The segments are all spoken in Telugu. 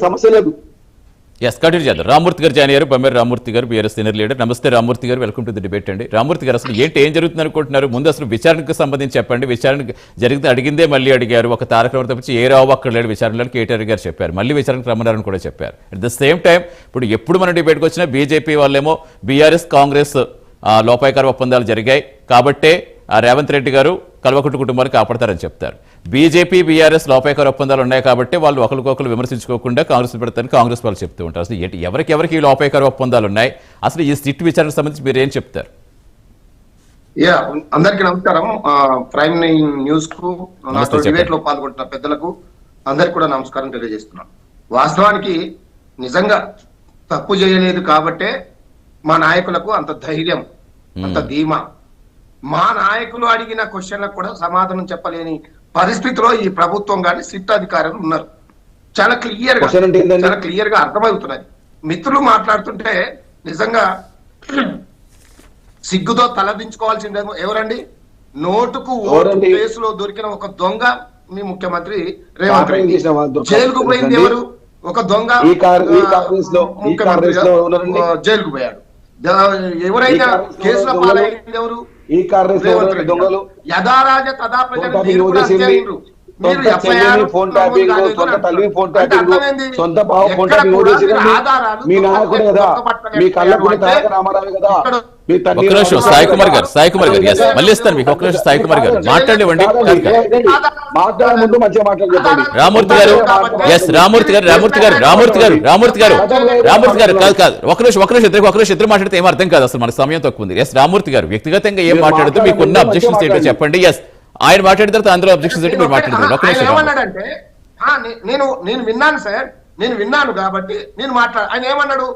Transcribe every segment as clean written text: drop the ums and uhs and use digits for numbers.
సమస్య లేదు. ఎస్ కంటిన్యూ చేద్దాం. రామూర్తి గారు జాయిన్ అయ్యారు, బొమ్మేరు రామూర్తి గారు, బీఆర్ఎస్ సీనియర్ లీడర్. నమస్తే రామూర్తి గారు, వెల్కమ్ టు ది డిబేట్ అండి. రామూర్తి గారు, అసలు ఏం జరుగుతుంది అనుకుంటున్నారు? ముందు అసలు విచారణకు సంబంధించి చెప్పండి. విచారణకు జరిగితే అడిగిందే మళ్ళీ అడిగారు. ఒక తారక రామారావు తప్పించి ఏ రావు అక్కడ లేడు విచారణలో కేటీఆర్ గారు చెప్పారు. మళ్ళీ విచారణకు రమ్మన్నారని కూడా చెప్పారు. అట్ ద సేమ్ టైం ఇప్పుడు మన డిబేట్కి వచ్చిన బీజేపీ వాళ్ళేమో బీఆర్ఎస్ కాంగ్రెస్ లోపాయకార ఒప్పందాలు జరిగాయి కాబట్టే రేవంత్ రెడ్డి గారు కల్వకుట్టు కుటుంబాన్ని కాపాడతారని చెప్తారు. బీజేపీ బీఆర్ఎస్ లోపాయకార ఒప్పందాలు ఉన్నాయి కాబట్టి వాళ్ళు ఒకరికొకరు విమర్శించుకోకుండా కాంగ్రెస్ పెడతారని కాంగ్రెస్ వాళ్ళు చెప్తూ ఉంటారు. అసలు ఎవరికి ఈ లోపాయకార ఒప్పందాలు ఉన్నాయి? అసలు ఈ సిట్ విచారణకు సంబంధించి మీరు ఏం చెప్తారు? అందరికీ నమస్కారం. ప్రైమ్ న్యూస్ కు డిబేట్ లో పాల్గొంటున్న పెద్దలకు అందరికి కూడా నమస్కారం తెలియజేస్తున్నాను. వాస్తవానికి నిజంగా తప్పు చేయలేదు కాబట్టే మా నాయకులకు అంత ధైర్యం, అంత ధీమా. మా నాయకులు అడిగిన క్వశ్చన్లకు కూడా సమాధానం చెప్పలేని పరిస్థితిలో ఈ ప్రభుత్వం కానీ సిట్ అధికారులు ఉన్నారు. చాలా క్లియర్ గా అర్థమవుతున్నది. మిత్రులు మాట్లాడుతుంటే నిజంగా సిగ్గుతో తలదించుకోవాల్సిందేమో. ఎవరండి? నోటుకు ఓటు కేసులో దొరికిన ఒక దొంగ మీ ముఖ్యమంత్రి రేవంత్ రెడ్డి. జైలుకు పోయింది ఎవరు? ఒక దొంగ ముఖ్యమంత్రి జైలుకు పోయాడు. ఎవరైనా కేసుల పాలైంది ఎవరు? యథారాజ తదా ప్రజలు. మీరు ఎఫ్ఐఆర్ సాయి కుమార్ గారు మళ్ళీ ఇస్తాను మీకు. ఒక్క నిమిషం సాయి కుమార్ గారు మాట్లాడేవండి. రామూర్తి గారు కాదు ఒక నిమిషం ఇద్దరు మాట్లాడితే ఏం అర్థం కాదు. అసలు మన సమయం తక్కువ ఉంది. ఎస్ రామూర్తి గారు వ్యక్తిగతంగా ఏం మాట్లాడుతూ మీకున్న అబ్జెక్షన్స్ ఏంటో చెప్పండి. ఎస్ ఆయన మాట్లాడిన తర్వాత అందులో అబ్జెక్షన్స్ ఏంటి మీరు మాట్లాడుతున్నారు? ఏమన్నాడంటే నేను విన్నాను సార్, నేను విన్నాను కాబట్టి నేను ఆయన ఏమన్నాడు?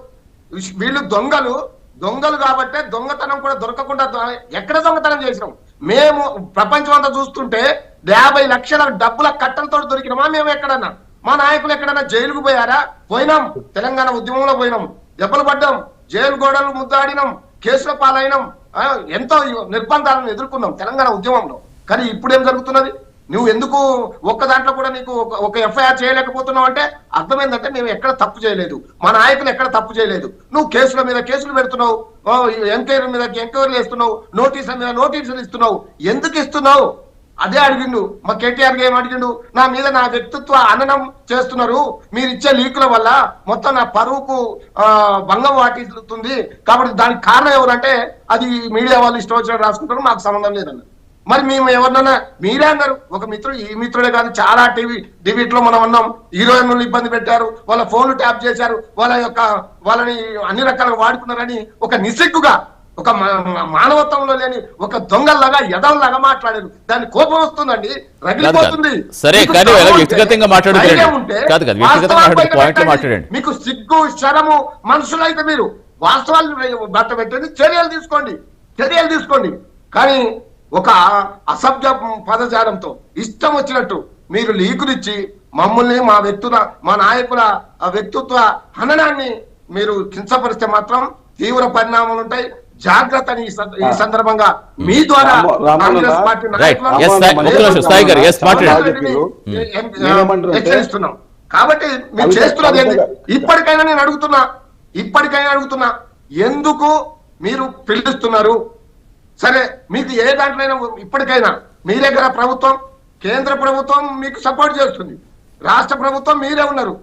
వీళ్ళు దొంగలు కాబట్టే దొంగతనం కూడా దొరకకుండా ఎక్కడ దొంగతనం చేసినాం మేము? ప్రపంచం అంతా చూస్తుంటే 50 లక్షల డబ్బుల కట్టలతో దొరికినామా మేము? ఎక్కడన్నా మా నాయకులు ఎక్కడన్నా జైలుకు పోయారా? పోయినాం. తెలంగాణ ఉద్యమంలో పోయినాం, దెబ్బలు పడ్డాం, జైలు గోడలు ముద్దాడినాం, కేసుల పాలైనాం, ఎంతో నిర్బంధాలను ఎదుర్కొన్నాం తెలంగాణ ఉద్యమంలో. కానీ ఇప్పుడు ఏం జరుగుతున్నది? నువ్వు ఎందుకు ఒక్క దాంట్లో కూడా నీకు ఒక ఎఫ్ఐఆర్ చేయలేకపోతున్నావు అంటే అర్థం ఏంటంటే మేము ఎక్కడ తప్పు చేయలేదు, మా నాయకులు ఎక్కడ తప్పు చేయలేదు. నువ్వు కేసుల మీద కేసులు పెడుతున్నావు, ఎంక్వైరీ మీద ఎంక్వైరీలు ఇస్తున్నావు, నోటీసుల మీద నోటీసులు ఇస్తున్నావు. ఎందుకు ఇస్తున్నావు? అదే అడిగిండు మా కేటీఆర్ ఏం అడిగిండు? నా వ్యక్తిత్వ హననం చేస్తున్నారు, మీరు ఇచ్చే లీకుల వల్ల మొత్తం నా పరువుకు భంగం వాటిస్తుంది కాబట్టి దానికి కారణం ఎవరంటే అది మీడియా వాళ్ళు ఇష్టం వచ్చినట్టు రాసుకుంటారు, మాకు సంబంధం లేదన్న. మరి మేము ఎవరినన్నా మీరే అన్నారు. ఒక మిత్రుడు, ఈ మిత్రుడే కాదు, చాలా టీవీ డిబేట్ లో మనం అన్నాం. హీరోయిన్లు ఇబ్బంది పెట్టారు, వాళ్ళ ఫోన్లు ట్యాప్ చేశారు, వాళ్ళని అన్ని రకాలుగా వాడుకున్నారని ఒక నిస్సిగ్గుగా, ఒక మానవత్వంలో లేని ఒక దొంగల్లాగా ఎదల్లాగా మాట్లాడారు. దాని కోపం వస్తుందండి, రగిలిపోతుంది. మీకు సిగ్గు శరము మనుషులైతే మీరు వాస్తవాలు బట్ట పెట్టండి, చర్యలు తీసుకోండి. కానీ ఒక అసభ్య పదజాలంతో ఇష్టం వచ్చినట్టు మీరు లీకులిచ్చి మమ్మల్ని మా నాయకుల వ్యక్తిత్వ హననాన్ని మీరు కించపరిస్తే మాత్రం తీవ్ర పరిణామాలు ఉంటాయి. జాగ్రత్తని ఈ సందర్భంగా మీ ద్వారా కాంగ్రెస్ పార్టీ హెచ్చరిస్తున్నాం. కాబట్టి మీరు చేస్తున్నది ఏంటి? ఇప్పటికైనా నేను అడుగుతున్నా ఎందుకు మీరు పిలుస్తున్నారు? సరే, మీకు ఏ దాంట్లోనైనా ఇప్పటికైనా మీ దగ్గర ప్రభుత్వం, కేంద్ర ప్రభుత్వం మీకు సపోర్ట్ చేస్తుంది, రాష్ట్ర ప్రభుత్వం మీరే ఉన్నారు.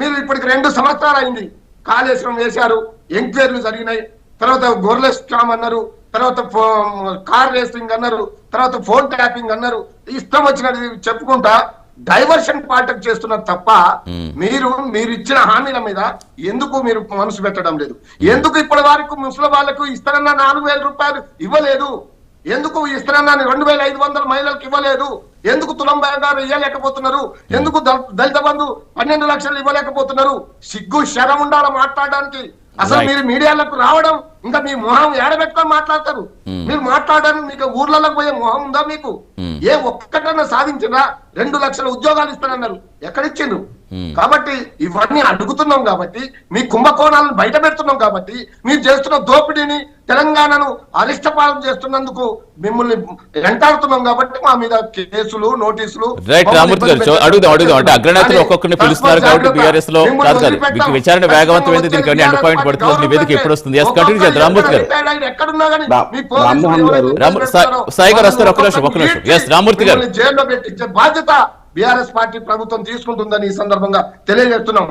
మీరు ఇప్పటికి 2 సంవత్సరాలు అయింది. కాళేశ్వరం వేశారు, ఎంక్వైరీలు జరిగినాయి, తర్వాత గొర్రెల స్కామ్ అన్నారు, తర్వాత కార్ రేసింగ్ అన్నారు, తర్వాత ఫోన్ ట్యాపింగ్ అన్నారు. ఇష్టం వచ్చినది చెప్పుకుంటా డైవర్షన్ పాలిటిక్స్ చేస్తున్నారు తప్ప మీరు ఇచ్చిన హామీల మీద ఎందుకు మీరు మనసు పెట్టడం లేదు? ఎందుకు ఇప్పటి వరకు ముసలి వాళ్ళకు ఇస్తారన్న 4,000 రూపాయలు ఇవ్వలేదు? ఎందుకు ఇస్తారన్న 2,500 మహిళలకు ఇవ్వలేదు? ఎందుకు తులం బంగారు ఇవ్వలేకపోతున్నారు? ఎందుకు దళిత బంధు 12 లక్షలు ఇవ్వలేకపోతున్నారు? సిగ్గు శరం ఉండాలి మాట్లాడడానికి. అసలు మీరు మీడియాలకు రావడం, ఇంకా మీ మొహం ఏడబెట్టుకొని మాట్లాడతారు. మీరు మాట్లాడడానికి మీకు ఊర్లలో పోయే మొహం ఉందా మీకు? ఏ ఒక్కటన్నా సాధించినా? 2 లక్షల ఉద్యోగాలు ఇస్తానన్నారు, ఎక్కడిచ్చిండ్రు? కాబట్టి ఇవన్నీ అడుగుతున్నాం కాబట్టి మీ కుంభకోణాలను బయట పెడుతున్నాం కాబట్టి మీరు చేస్తున్న దోపిడీని తెలంగాణను అరిష్టపాలన చేస్తున్నందుకు మిమ్మల్ని వెంటాడుతున్నాం కాబట్టి మా మీద కేసులు నోటీసులు రైట్ రామూర్తి గారు అడుగుదాం అంటే అగ్రనేతలు ఒక్కొక్కరిని పిలుస్తున్నారు కాబట్టి బీఆర్ఎస్ లో కాదు మీకు విచారణ వేగవంతమైంది దీనికి అన్ని ఎండ్ పాయింట్ పడుతుంది అసలు నివేదిక ఎప్పుడు వస్తుంది ఎస్ కంటిన్యూ చేద్దాం రామూర్తి గారు ఎక్కడున్నా కానీ సాయి గారు వస్తారు ఒక్క నిమిషం ఎస్ రామూర్తి గారు జైల్లో పెట్టించే బాధ్యత బీఆర్ఎస్ పార్టీ ప్రభుత్వం తీసుకుంటుందని ఈ సందర్భంగా తెలియజేస్తున్నాం.